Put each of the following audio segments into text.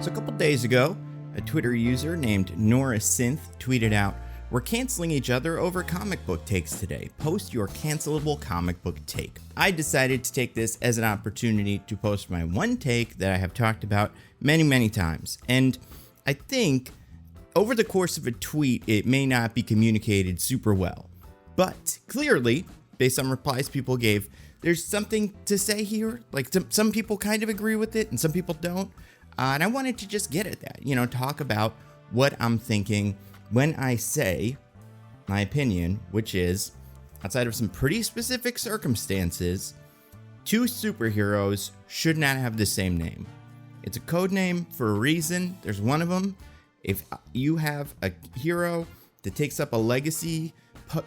So a couple days ago, a Twitter user named Nora Synth tweeted out, "We're canceling each other over comic book takes today. Post your cancelable comic book take." I decided to take this as an opportunity to post my one take that I have talked about many times. And I think over the course of a tweet, it may not be communicated super well. But clearly, based on replies people gave, there's something to say here. Like some people kind of agree with it and some people don't. And I wanted to just get at that, talk about what I'm thinking when I say my opinion, which is, outside of some pretty specific circumstances, two superheroes should not have the same name. It's a code name for a reason. There's one of them. If you have a hero that takes up a legacy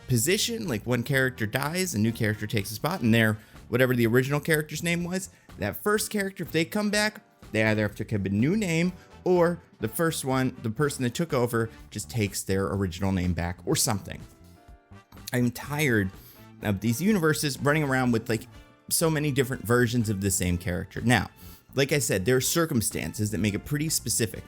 position, like one character dies, a new character takes a spot, and they're whatever the original character's name was, that first character, if they come back, they either have to have a new name, or the first one, the person that took over, just takes their original name back or something. I'm tired of these universes running around with like so many different versions of the same character. Now, like I said, there are circumstances that make it pretty specific.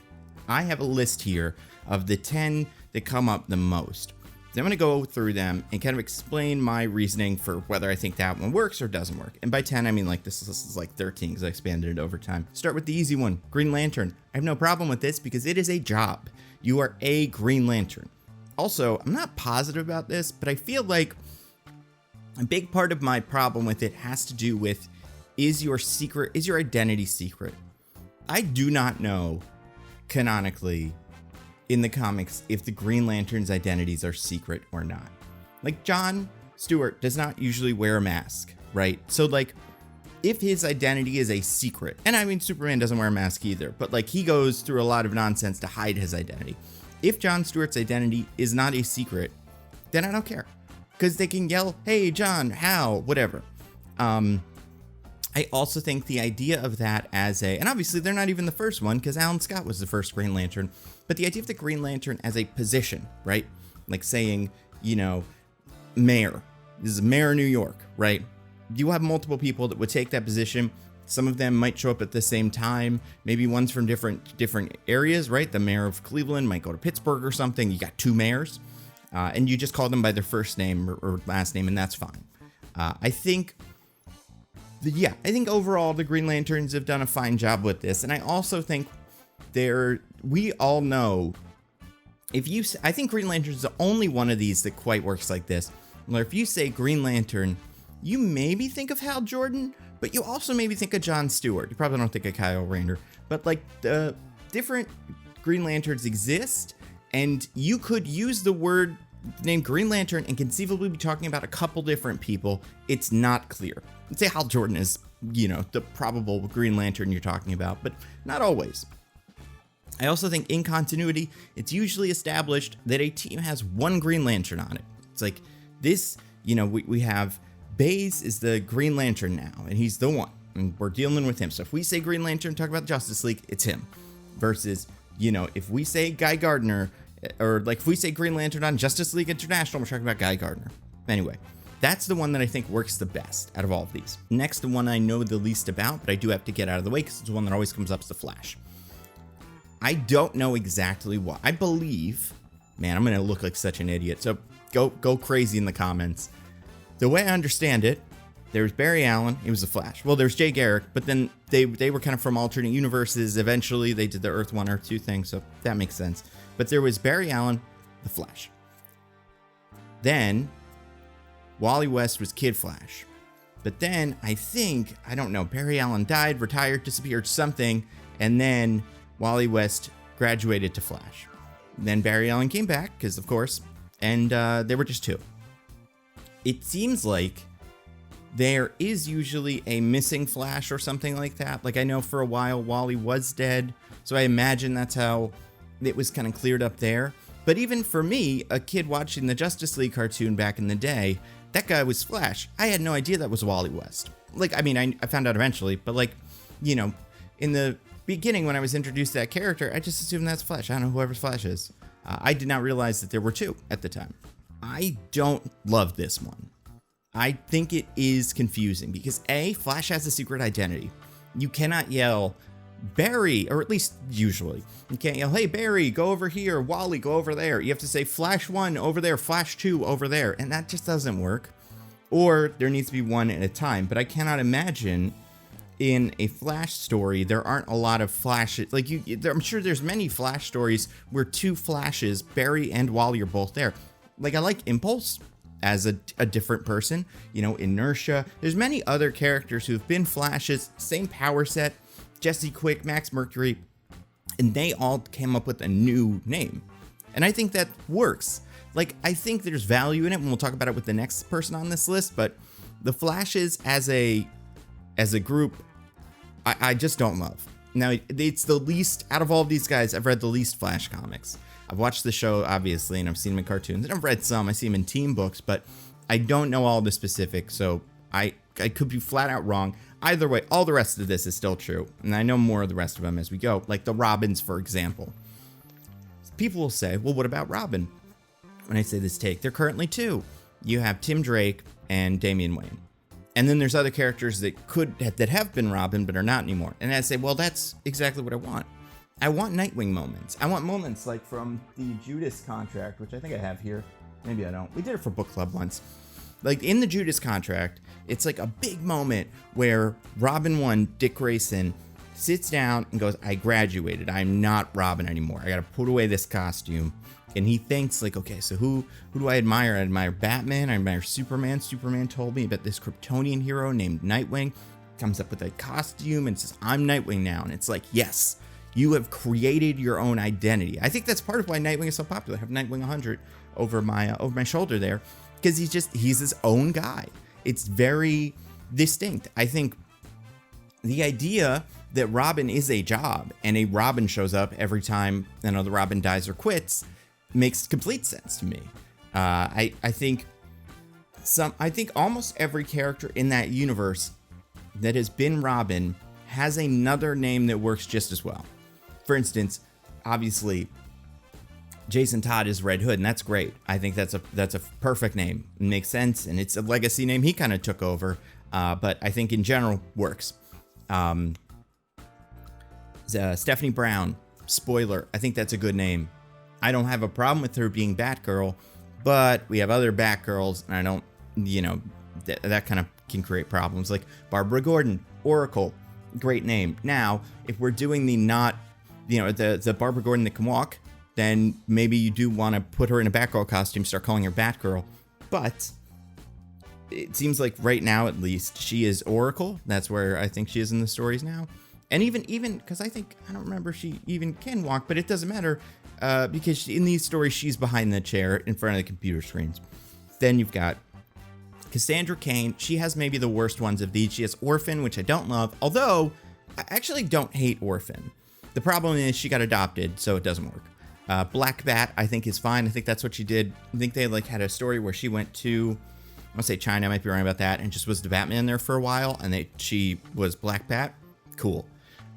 I have a list here of the 10 that come up the most. So I'm going to go through them and kind of explain my reasoning for whether I think that one works or doesn't work. And by 10, I mean like this is like 13 because I expanded it over time. Start with the easy one, Green Lantern. I have no problem with this because it is a job. You are a Green Lantern. Also, I'm not positive about this, but I feel like a big part of my problem with it has to do with, is your identity secret? I do not know canonically in the comics if the Green Lantern's identities are secret or not. Like, John Stewart does not usually wear a mask, right? So like, if his identity is a secret, and I mean Superman doesn't wear a mask either, but like he goes through a lot of nonsense to hide his identity. If John Stewart's identity is not a secret, then I don't care, because they can yell, "Hey John, how?" whatever. I also think the idea of that as and obviously they're not even the first one because Alan Scott was the first Green Lantern, but the idea of the Green Lantern as a position, right? Like saying, mayor. This is mayor of New York, right? You have multiple people that would take that position. Some of them might show up at the same time. Maybe one's from different areas, right? The mayor of Cleveland might go to Pittsburgh or something. You got two mayors, and you just call them by their first name or last name, and that's fine. I think overall the Green Lanterns have done a fine job with this. And I also think we all know, I think Green Lantern is the only one of these that quite works like this. Where if you say Green Lantern, you maybe think of Hal Jordan, but you also maybe think of John Stewart. You probably don't think of Kyle Rayner, but like the different Green Lanterns exist, and you could use the name Green Lantern and conceivably be talking about a couple different people. It's not clear. Let's say Hal Jordan is, the probable Green Lantern you're talking about, but not always. I also think in continuity, it's usually established that a team has one Green Lantern on it. It's like this, we have Baze is the Green Lantern now, and he's the one, and we're dealing with him. So if we say Green Lantern, talk about the Justice League, it's him. Versus, if we say Guy Gardner, or like if we say Green Lantern on Justice League International, we're talking about Guy Gardner. Anyway, that's the one that I think works the best out of all of these. Next, the one I know the least about, but I do have to get out of the way because it's the one that always comes up, is the Flash. I don't know exactly why. I believe, man, I'm going to look like such an idiot, so go crazy in the comments. The way I understand it, there's Barry Allen, he was the Flash. Well, there's Jay Garrick, but then they were kind of from alternate universes. Eventually, they did the Earth 1, Earth 2 thing, so that makes sense. But there was Barry Allen, the Flash. Then, Wally West was Kid Flash. But then, I don't know, Barry Allen died, retired, disappeared, something, and then Wally West graduated to Flash. Then Barry Allen came back, because of course, and there were just two. It seems like there is usually a missing Flash or something like that. Like I know for a while Wally was dead, so I imagine that's how it was kind of cleared up there. But even for me, a kid watching the Justice League cartoon back in the day, that guy was Flash. I had no idea that was Wally West. Like, I mean, I found out eventually, but like, in the beginning when I was introduced to that character, I just assumed that's Flash. I don't know whoever's Flash is. I did not realize that there were two at the time. I don't love this one. I think it is confusing because Flash has a secret identity. You cannot yell, Barry, or at least usually. You can't yell, hey, Barry, go over here. Wally, go over there. You have to say Flash 1 over there, Flash 2 over there. And that just doesn't work. Or there needs to be one at a time. But I cannot imagine in a Flash story, there aren't a lot of Flashes. Like, I'm sure there's many Flash stories where 2 Flashes, Barry and Wally, are both there. Like, I like Impulse as a different person. You know, Inertia. There's many other characters who've been Flashes, same power set. Jesse Quick, Max Mercury, and they all came up with a new name. And I think that works. Like, I think there's value in it, and we'll talk about it with the next person on this list, but the Flashes as a group, I just don't love. Now, it's the least, out of all of these guys, I've read the least Flash comics. I've watched the show, obviously, and I've seen them in cartoons, and I've read some. I see them in team books, but I don't know all the specifics, so I could be flat out wrong. Either way, all the rest of this is still true, and I know more of the rest of them as we go, like the Robins, for example. People will say, well, what about Robin? When I say this take, there are currently 2. You have Tim Drake and Damian Wayne. And then there's other characters that have been Robin, but are not anymore. And I say, well, that's exactly what I want. I want Nightwing moments. I want moments like from the Judas contract, which I think I have here. Maybe I don't. We did it for book club once. Like, in the Judas contract, it's like a big moment where Robin 1, Dick Grayson, sits down and goes, I graduated. I'm not Robin anymore. I got to put away this costume. And he thinks, like, okay, so who do I admire? I admire Batman. I admire Superman. Superman told me about this Kryptonian hero named Nightwing. Comes up with a costume and says, I'm Nightwing now. And it's like, yes, you have created your own identity. I think that's part of why Nightwing is so popular. I have Nightwing 100 over my shoulder there. Because he's his own guy. It's very distinct. I think the idea that Robin is a job and a Robin shows up every time another Robin dies or quits makes complete sense to me. I think almost every character in that universe that has been Robin has another name that works just as well. For instance, obviously, Jason Todd is Red Hood, and that's great. I think that's a perfect name. It makes sense, and it's a legacy name he kind of took over, but I think in general works. Stephanie Brown, spoiler, I think that's a good name. I don't have a problem with her being Batgirl, but we have other Batgirls, and I don't, that kind of can create problems. Like Barbara Gordon, Oracle, great name. Now, if we're doing the Barbara Gordon that can walk, then maybe you do want to put her in a Batgirl costume, start calling her Batgirl. But it seems like right now, at least, she is Oracle. That's where I think she is in the stories now. And even because I don't remember she even can walk, but it doesn't matter because in these stories, she's behind the chair in front of the computer screens. Then you've got Cassandra Cain. She has maybe the worst ones of these. She has Orphan, which I don't love, although I actually don't hate Orphan. The problem is she got adopted, so it doesn't work. Black Bat, I think, is fine. I think that's what she did. I think they had a story where she went to, I want to say China, I might be wrong about that, and just was the Batman there for a while, and she was Black Bat. Cool.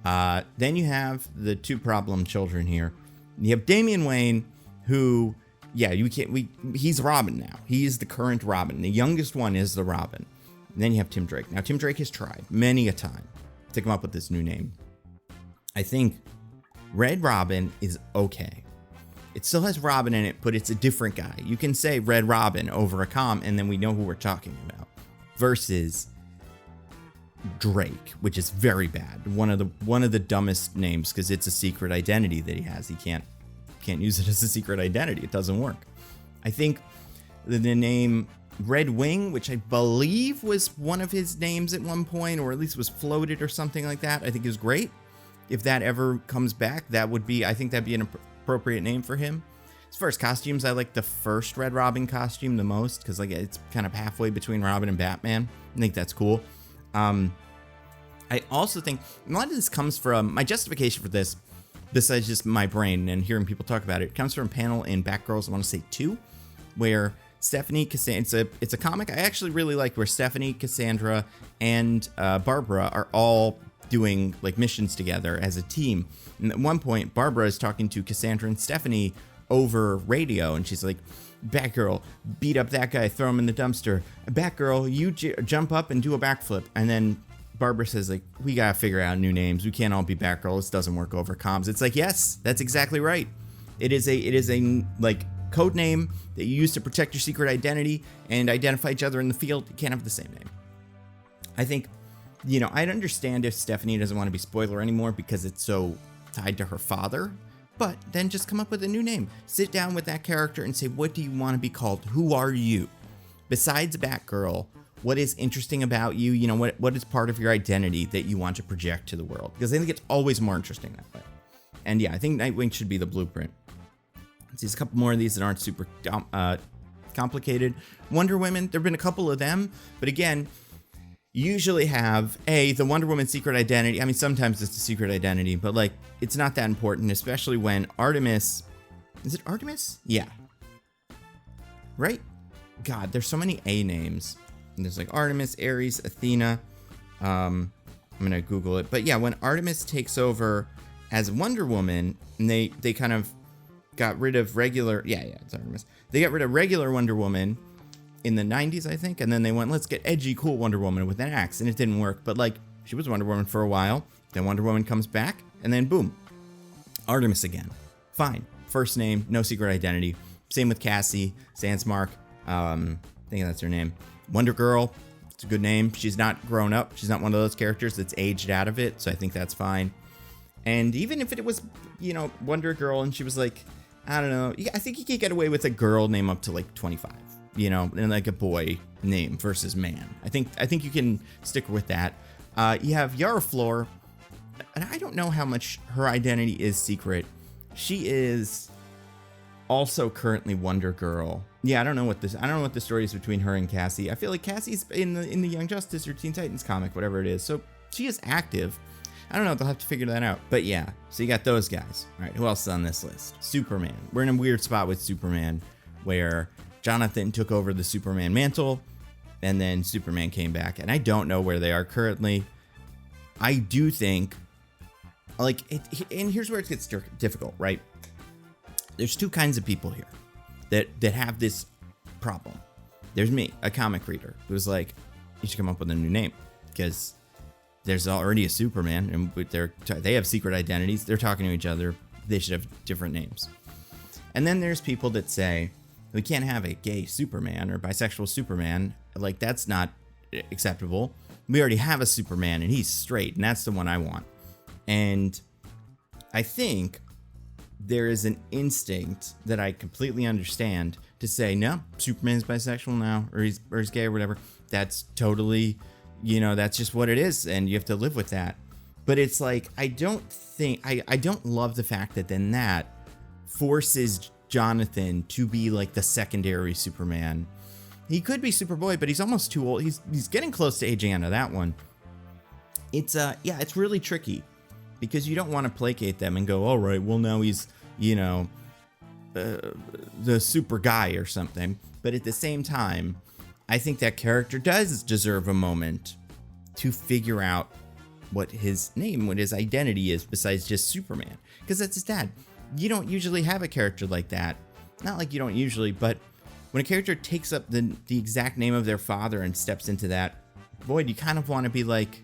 Then you have the 2 problem children here. You have Damian Wayne, who, he's Robin now. He is the current Robin. The youngest one is the Robin. And then you have Tim Drake. Now, Tim Drake has tried many a time to come up with this new name. I think Red Robin is okay. It still has Robin in it, but it's a different guy. You can say Red Robin over a comm, and then we know who we're talking about. Versus Drake, which is very bad. One of the dumbest names, because it's a secret identity that he has. He can't use it as a secret identity. It doesn't work. I think the name Red Wing, which I believe was one of his names at one point, or at least was floated or something like that, I think is great. If that ever comes back, I think that'd be an appropriate name for him. As far as costumes, I like the first Red Robin costume the most, because it's kind of halfway between Robin and Batman. I think that's cool. I also think a lot of this comes from my justification for this, besides just my brain and hearing people talk about it, comes from a panel in Batgirls, I want to say 2, where Stephanie, Cassandra, it's a comic I actually really like, where Stephanie, Cassandra, and Barbara are all doing missions together as a team. And at one point, Barbara is talking to Cassandra and Stephanie over radio, and she's like, Batgirl, beat up that guy, throw him in the dumpster. Batgirl, you jump up and do a backflip. And then Barbara says, like, we gotta figure out new names. We can't all be Batgirl. This doesn't work over comms. It's like, yes, that's exactly right. It is a like code name that you use to protect your secret identity and identify each other in the field. You can't have the same name. I think, I'd understand if Stephanie doesn't want to be Spoiler anymore because it's so tied to her father, but then just come up with a new name. Sit down with that character and say, what do you want to be called? Who are you? Besides Batgirl, what is interesting about you? What is part of your identity that you want to project to the world? Because I think it's always more interesting that way. And yeah, I think Nightwing should be the blueprint. There's a couple more of these that aren't super complicated. Wonder Woman, there have been a couple of them, but again, you usually have the Wonder Woman secret identity. I mean, sometimes it's a secret identity, but like, it's not that important, especially when Artemis, is it Artemis? Yeah. Right? God, there's so many A names. And there's like Artemis, Ares, Athena. I'm going to Google it. But yeah, when Artemis takes over as Wonder Woman, and they kind of got rid of regular, it's Artemis. They got rid of regular Wonder Woman in the 90s, I think, and then they went, let's get edgy, cool Wonder Woman with an axe, and it didn't work. But like, she was Wonder Woman for a while, then Wonder Woman comes back, and then boom, Artemis again. Fine, first name, no secret identity. Same with Cassie, Sandsmark, I think that's her name. Wonder Girl, it's a good name. She's not grown up. She's not one of those characters that's aged out of it, so I think that's fine. And even if it was, Wonder Girl, and she was like, I don't know, I think you could get away with a girl name up to like 25, and like a boy name versus man. I think you can stick with that. You have Yara Flor, and I don't know how much her identity is secret. She is also currently Wonder Girl. Yeah, I don't know what the story is between her and Cassie. I feel like Cassie's in the Young Justice or Teen Titans comic, whatever it is. So she is active. I don't know. They'll have to figure that out. But yeah, so you got those guys. All right, who else is on this list? Superman. We're in a weird spot with Superman where Jonathan took over the Superman mantle and then Superman came back. And I don't know where they are currently. I do think, like, and here's where it gets difficult, right? There's two kinds of people here that have this problem. There's me, a comic reader, who's like, you should come up with a new name because there's already a Superman and they have secret identities. They're talking to each other. They should have different names. And then there's people that say, we can't have a gay Superman or bisexual Superman. Like, that's not acceptable. We already have a Superman and he's straight, and that's the one I want. And I think there is an instinct that I completely understand to say, no, Superman's bisexual now, or he's gay or whatever. That's totally, that's just what it is, and you have to live with that. But it's like, I don't love the fact that then that forces Jonathan to be like the secondary Superman. He could be Superboy, but he's almost too old. He's getting close to aging out of that one. It's it's really tricky because you don't want to placate them and go, all right, well now he's, the super guy or something. But at the same time, I think that character does deserve a moment to figure out what his name, what his identity is besides just Superman. Because that's his dad. You don't usually have a character like that. Not like you don't usually, but when a character takes up the exact name of their father and steps into that void, you kind of want to be like,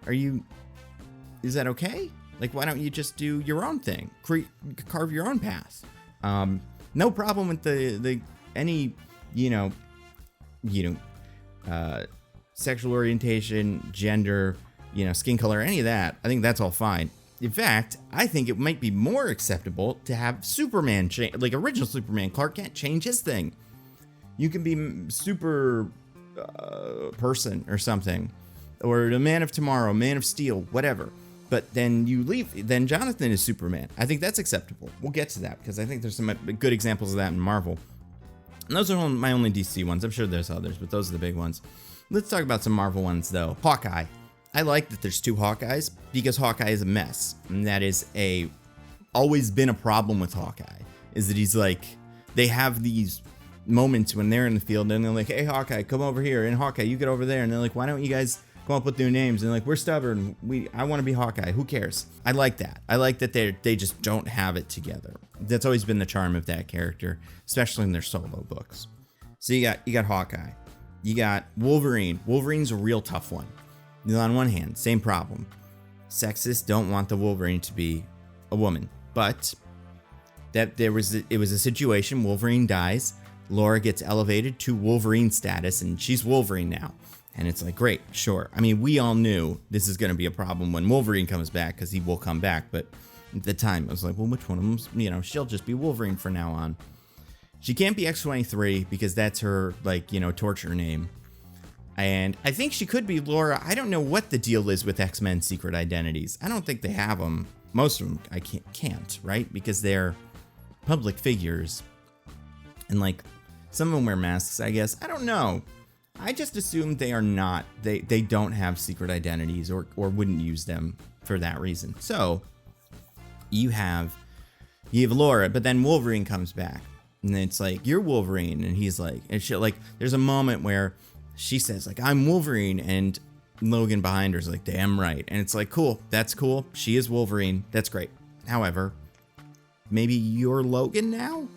is that okay? Like, why don't you just do your own thing? Carve your own path. No problem with any sexual orientation, gender, skin color, any of that. I think that's all fine. In fact, I think it might be more acceptable to have Superman like original Superman. Clark Kent change his thing. You can be super person or something, or the Man of Tomorrow, Man of Steel, whatever. But then you leave. Then Jonathan is Superman. I think that's acceptable. We'll get to that because I think there's some good examples of that in Marvel. And those are my only DC ones. I'm sure there's others, but those are the big ones. Let's talk about some Marvel ones, though. Hawkeye. I like that there's two Hawkeyes because Hawkeye is a mess. And that is always been a problem with Hawkeye, is that he's like, they have these moments when they're in the field and they're like, hey, Hawkeye, come over here. And Hawkeye, you get over there. And they're like, why don't you guys come up with new names? And like, we're stubborn. I want to be Hawkeye. Who cares? I like that. I like that they just don't have it together. That's always been the charm of that character, especially in their solo books. So you got Hawkeye. You got Wolverine. Wolverine's a real tough one. On one hand, same problem. Sexists don't want the Wolverine to be a woman, but it was a situation. Wolverine dies. Laura gets elevated to Wolverine status, and she's Wolverine now. And it's like, great, sure. I mean, we all knew this is going to be a problem when Wolverine comes back, because he will come back. But at the time, I was like, well, which one of them? She'll just be Wolverine from now on. She can't be X-23 because that's her, torture name. And I think she could be Laura. I don't know what the deal is with X-Men secret identities. I don't think they have them. Most of them I can't, right? Because they're public figures. And some of them wear masks, I guess. I don't know. I just assumed they are not. They don't have secret identities or wouldn't use them for that reason. So you have Laura, but then Wolverine comes back. And it's like, you're Wolverine. And he's like, and shit, there's a moment where she says, I'm Wolverine, and Logan behind her is like, damn right. And it's like, cool, that's cool. She is Wolverine. That's great. However, maybe you're Logan now?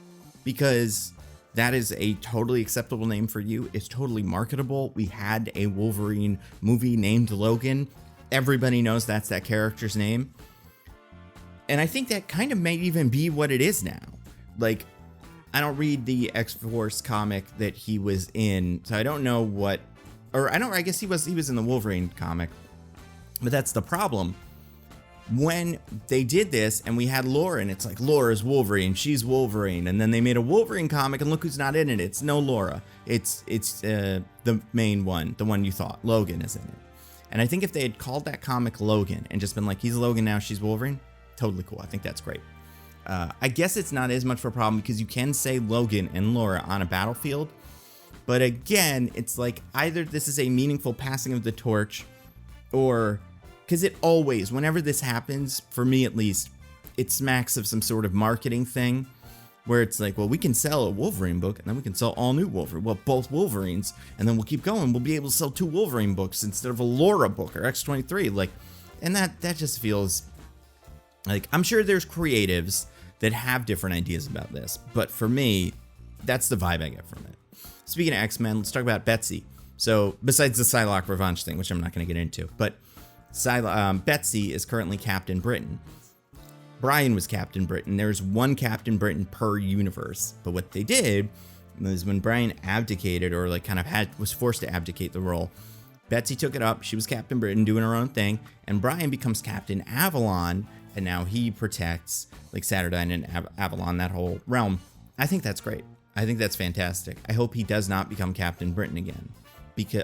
Because that is a totally acceptable name for you. It's totally marketable. We had a Wolverine movie named Logan. Everybody knows that's that character's name. And I think that kind of may even be what it is now. I don't read the X-Force comic that he was in, so I don't know I guess he was in the Wolverine comic. But that's the problem. When they did this and we had Laura, and it's like, Laura's Wolverine, she's Wolverine, and then they made a Wolverine comic, and look who's not in it. It's no Laura. It's the main one, the one you thought. Logan is in it. And I think if they had called that comic Logan and just been like, he's Logan now, she's Wolverine, totally cool. I think that's great. I guess it's not as much of a problem because you can say Logan and Laura on a battlefield. But again, it's like either this is a meaningful passing of the torch, or because it always, whenever this happens, for me at least, it smacks of some sort of marketing thing where it's like, well, we can sell a Wolverine book and then we can sell all new Wolverine. Well, both Wolverines, and then we'll keep going. We'll be able to sell 2 Wolverine books instead of a Laura book or X-23. And that just feels like, I'm sure there's creatives that have different ideas about this, but for me, that's the vibe I get from it. Speaking of X-Men, let's talk about Betsy. So besides the Psylocke revenge thing, which I'm not going to get into, but Betsy is currently Captain Britain. Brian was Captain Britain. There's one Captain Britain per universe, but what they did was when Brian abdicated, or was forced to abdicate the role, Betsy took it up. She was Captain Britain doing her own thing, and Brian becomes Captain Avalon, and now he protects Saturdyne and Avalon, that whole realm. I think that's great. I think that's fantastic. I hope he does not become Captain Britain again,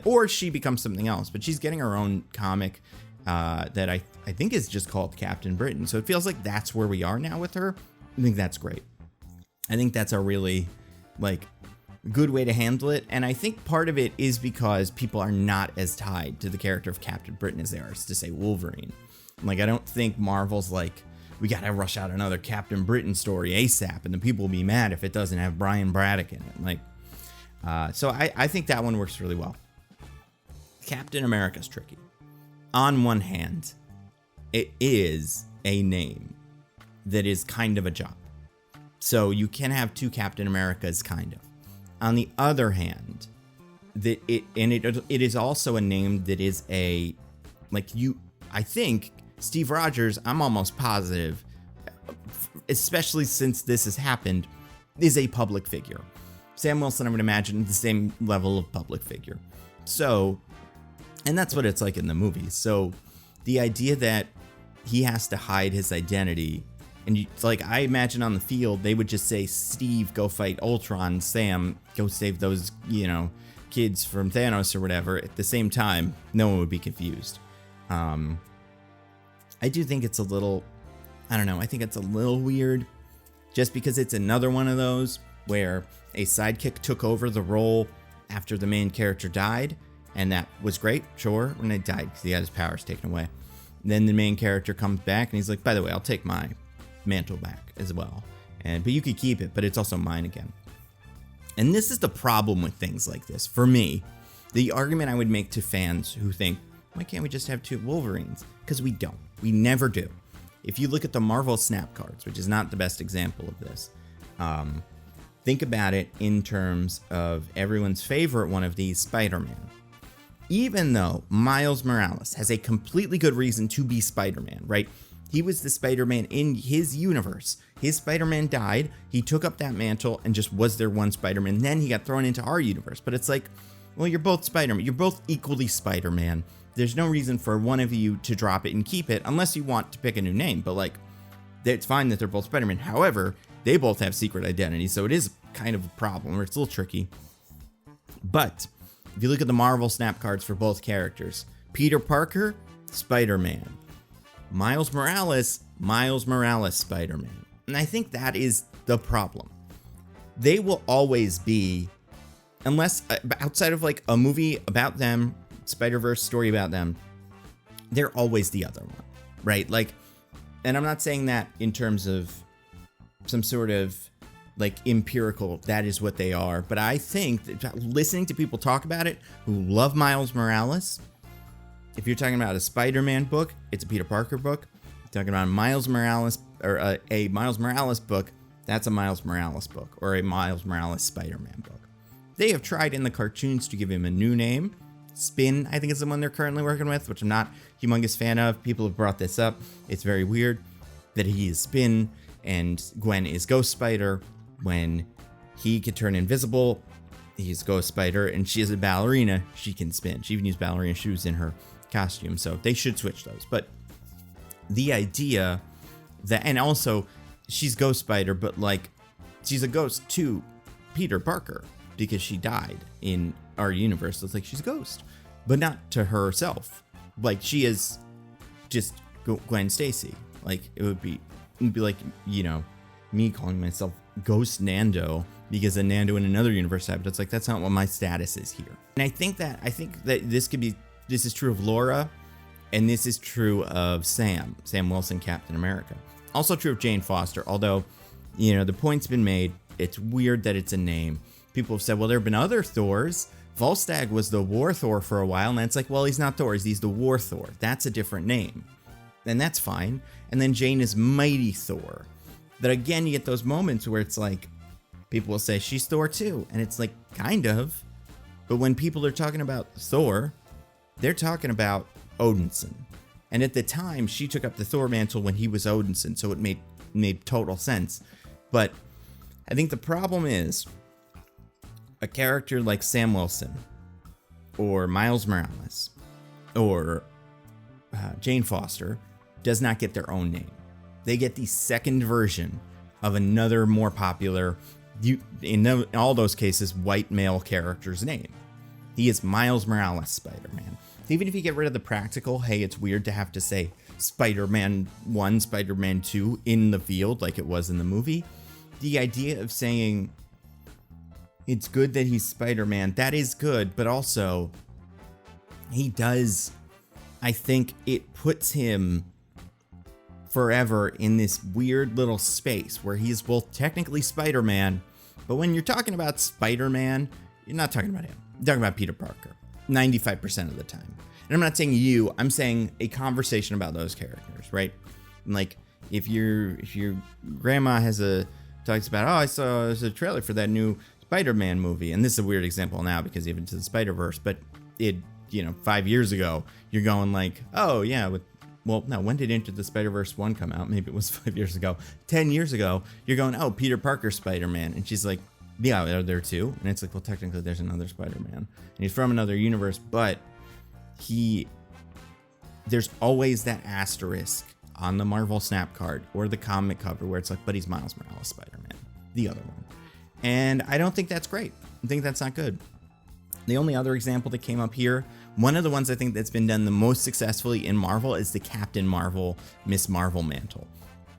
or she becomes something else. But she's getting her own comic that I think is just called Captain Britain. So it feels like that's where we are now with her. I think that's great. I think that's a really good way to handle it. And I think part of it is because people are not as tied to the character of Captain Britain as they are to say Wolverine. I don't think Marvel's we gotta rush out another Captain Britain story ASAP, and the people will be mad if it doesn't have Brian Braddock in it. So I think that one works really well. Captain America's tricky. On one hand, it is a name that is kind of a job. So you can have 2 Captain Americas, kind of. On the other hand, it is also a name that is I think Steve Rogers, I'm almost positive, especially since this has happened, is a public figure. Sam Wilson, I would imagine, the same level of public figure. So, and that's what it's like in the movies. So the idea that he has to hide his identity, and I imagine on the field, they would just say, Steve, go fight Ultron, Sam, go save those, kids from Thanos or whatever. At the same time, no one would be confused. I do think it's a little, I think it's a little weird, just because it's another one of those where a sidekick took over the role after the main character died, and that was great, sure, when he died because he had his powers taken away. And then the main character comes back and he's like, by the way, I'll take my mantle back as well, but you could keep it, but it's also mine again. And this is the problem with things like this. For me, the argument I would make to fans who think, why can't we just have 2 Wolverines? Because we don't. We never do. If you look at the Marvel Snap cards, which is not the best example of this, think about it in terms of everyone's favorite one of these, SpiderMan. even though Miles Morales has a completely good reason to be Spider-Man, right? He was the Spider-Man in his universe. His Spider-Man died, he took up that mantle and just was their one Spider-Man. Then he got thrown into our universe. But it's like, well, you're both Spider-Man. You're both equally Spider-Man. There's no reason for one of you to drop it and keep it unless you want to pick a new name. But like, it's fine that they're both Spider-Man. However, they both have secret identities, so it is kind of a problem, or it's a little tricky. But if you look at the Marvel snap cards for both characters, Peter Parker, Spider-Man. Miles Morales, Spider-Man. And I think that is the problem. They will always be, unless outside of like a movie about them, Spider-Verse story about them, they're always the other one, right? Like, and I'm not saying that in terms of some sort of like empirical, that is what they are. But I think that listening to people talk about it who love Miles Morales, if you're talking about a Spider-Man book, it's a Peter Parker book. If you're talking about Miles Morales or a Miles Morales book, that's a Miles Morales book or a Miles Morales Spider-Man book. They have tried in the cartoons to give him a new name. Spin, I think is the one they're currently working with, which I'm not a humongous fan of. People have brought this up. It's very weird that he is Spin and Gwen is Ghost Spider. When he can turn invisible, he's Ghost Spider, and she is a ballerina. She can spin. She even used ballerina shoes in her costume, so they should switch those. But the idea that, and also she's Ghost Spider, but like she's a ghost to Peter Parker because she died in our universe. So it's like she's a ghost, but not to herself. Like she is just Gwen Stacy. Like it would be like, you know, me calling myself Ghost Nando because a Nando in another universe happened. It's like, that's not what my status is here. And I think that this is true of Laura, and this is true of Sam Wilson, Captain America. Also true of Jane Foster, although, you know, the point's been made. It's weird that it's a name. People have said, well, there have been other Thors. Volstagg was the War Thor for a while, and it's like, well, he's not Thor, he's the War Thor. That's a different name. And that's fine. And then Jane is Mighty Thor. That again, you get those moments where it's like, people will say she's Thor too. And it's like, kind of. But when people are talking about Thor, they're talking about Odinson. And at the time, she took up the Thor mantle when he was Odinson. So it made total sense. But I think the problem is a character like Sam Wilson or Miles Morales or Jane Foster does not get their own name. They get the second version of another more popular, in all those cases, white male character's name. He is Miles Morales Spider-Man. Even if you get rid of the practical, hey, it's weird to have to say Spider-Man 1, Spider-Man 2 in the field like it was in the movie. The idea of saying it's good that he's Spider-Man, that is good, but also he does, I think it puts him forever in this weird little space where he's both technically Spider-Man, but when you're talking about Spider-Man, you're not talking about him. You're talking about Peter Parker 95% of the time. And I'm not saying you, I'm saying a conversation about those characters, right? And like if your grandma talks about, oh, I saw a trailer for that new Spider-Man movie, and this is a weird example now because even to the Spider-Verse, but it, 5 years ago, you're going like, oh yeah, well, no, when did Into the Spider-Verse 1 come out? Maybe it was 5 years ago. 10 years ago, you're going, oh, Peter Parker Spider-Man. And she's like, yeah, are there two? And it's like, well, technically there's another Spider-Man. And he's from another universe, but there's always that asterisk on the Marvel Snap card or the comic cover where it's like, but he's Miles Morales Spider-Man, the other one. And I don't think that's great. I think that's not good. The only other example that came up here, one of the ones I think that's been done the most successfully in Marvel is the Captain Marvel, Miss Marvel mantle.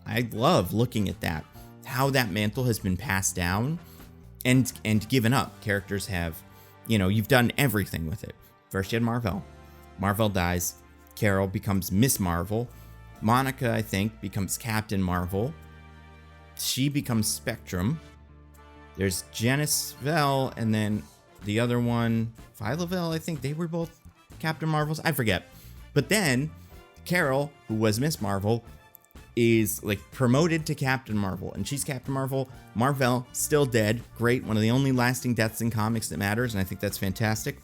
I love looking at that, how that mantle has been passed down and given up. Characters have, you've done everything with it. First you had Marvel. Marvel dies. Carol becomes Miss Marvel. Monica, I think, becomes Captain Marvel. She becomes Spectrum. There's Janice Vell, and then the other one, Phyla-Vell, I think they were both Captain Marvels. I forget. But then Carol, who was Miss Marvel, is like promoted to Captain Marvel, and she's Captain Marvel. Marvel still dead. Great. One of the only lasting deaths in comics that matters, and I think that's fantastic.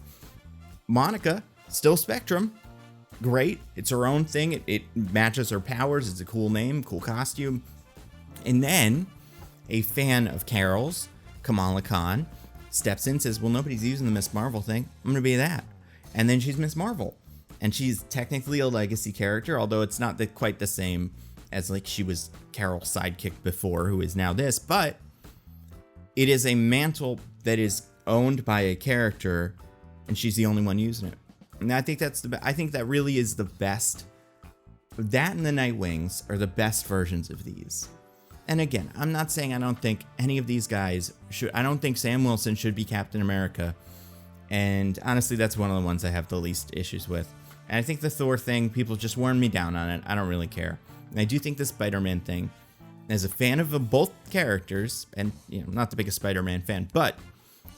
Monica Still Spectrum. Great. It's her own thing. It matches her powers. It's a cool name, cool costume. And then a fan of Carol's, Kamala Khan, steps in and says, well, nobody's using the Miss Marvel thing. I'm going to be that. And then she's Miss Marvel. And she's technically a legacy character, although it's not quite the same as like she was Carol's sidekick before, who is now this. But it is a mantle that is owned by a character, and she's the only one using it. And I think I think that really is the best. That and the Nightwings are the best versions of these. And again, I'm not saying I don't think any of these guys should. I don't think Sam Wilson should be Captain America. And honestly, that's one of the ones I have the least issues with. And I think the Thor thing, people just worn me down on it. I don't really care. And I do think the SpiderMan thing, as a fan of both characters, and I'm not the biggest Spider-Man fan, but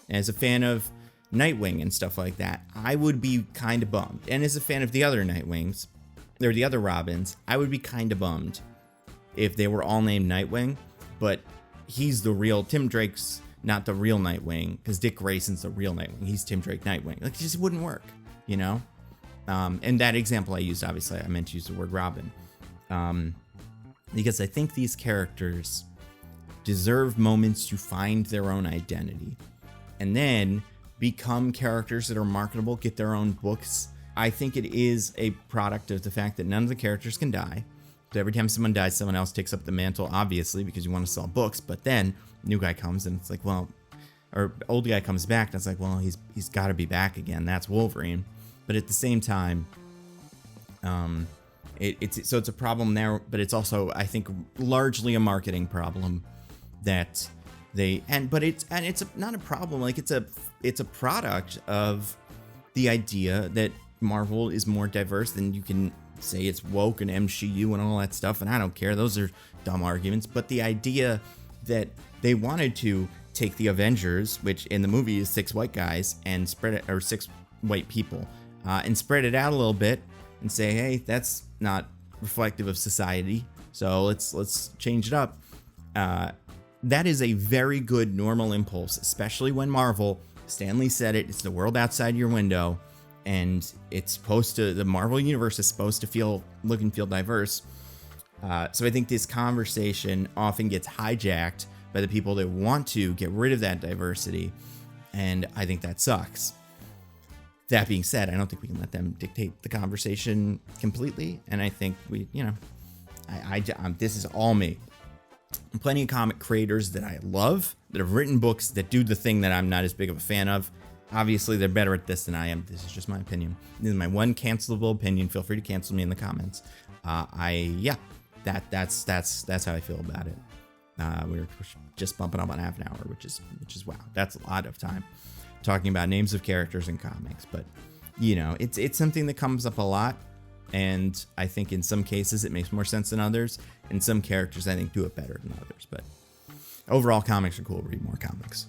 as a fan of Nightwing and stuff like that, I would be kind of bummed. And as a fan of the other Nightwings, or the other Robins, I would be kind of bummed if they were all named Nightwing, but he's the real Tim Drake's not the real Nightwing, because Dick Grayson's the real Nightwing. He's Tim Drake Nightwing. Like, it just wouldn't work, And that example I used, obviously, I meant to use the word Robin, because I think these characters deserve moments to find their own identity, and then become characters that are marketable, get their own books. I think it is a product of the fact that none of the characters can die. So every time someone dies, someone else takes up the mantle, obviously, because you want to sell books. But then new guy comes and it's like, well, or old guy comes back and it's like, well, he's got to be back again. That's Wolverine. But at the same time, it's a problem there, but it's also, I think, largely a marketing problem that it's not a problem. Like, it's a product of the idea that Marvel is more diverse than you can say it's woke and MCU and all that stuff. And I don't care. Those are dumb arguments. But the idea that they wanted to take the Avengers, which in the movie is 6 white guys, and spread it, or 6 white people, and spread it out a little bit and say, hey, that's not reflective of society. So let's change it up. That is a very good normal impulse, especially when Marvel, Stan Lee said it's the world outside your window, and the Marvel universe is supposed to look and feel diverse. So I think this conversation often gets hijacked by the people that want to get rid of that diversity, and I think that sucks. That being said, I don't think we can let them dictate the conversation completely, and I think this is all me. Plenty of comic creators that I love, that have written books that do the thing that I'm not as big of a fan of. Obviously, they're better at this than I am. This is just my opinion. This is my one cancelable opinion. Feel free to cancel me in the comments. That's how I feel about it. We're just bumping up on half an hour, which is wow. That's a lot of time talking about names of characters in comics. But it's something that comes up a lot. And I think in some cases it makes more sense than others. And some characters, I think, do it better than others. But overall, comics are cool. Read more comics.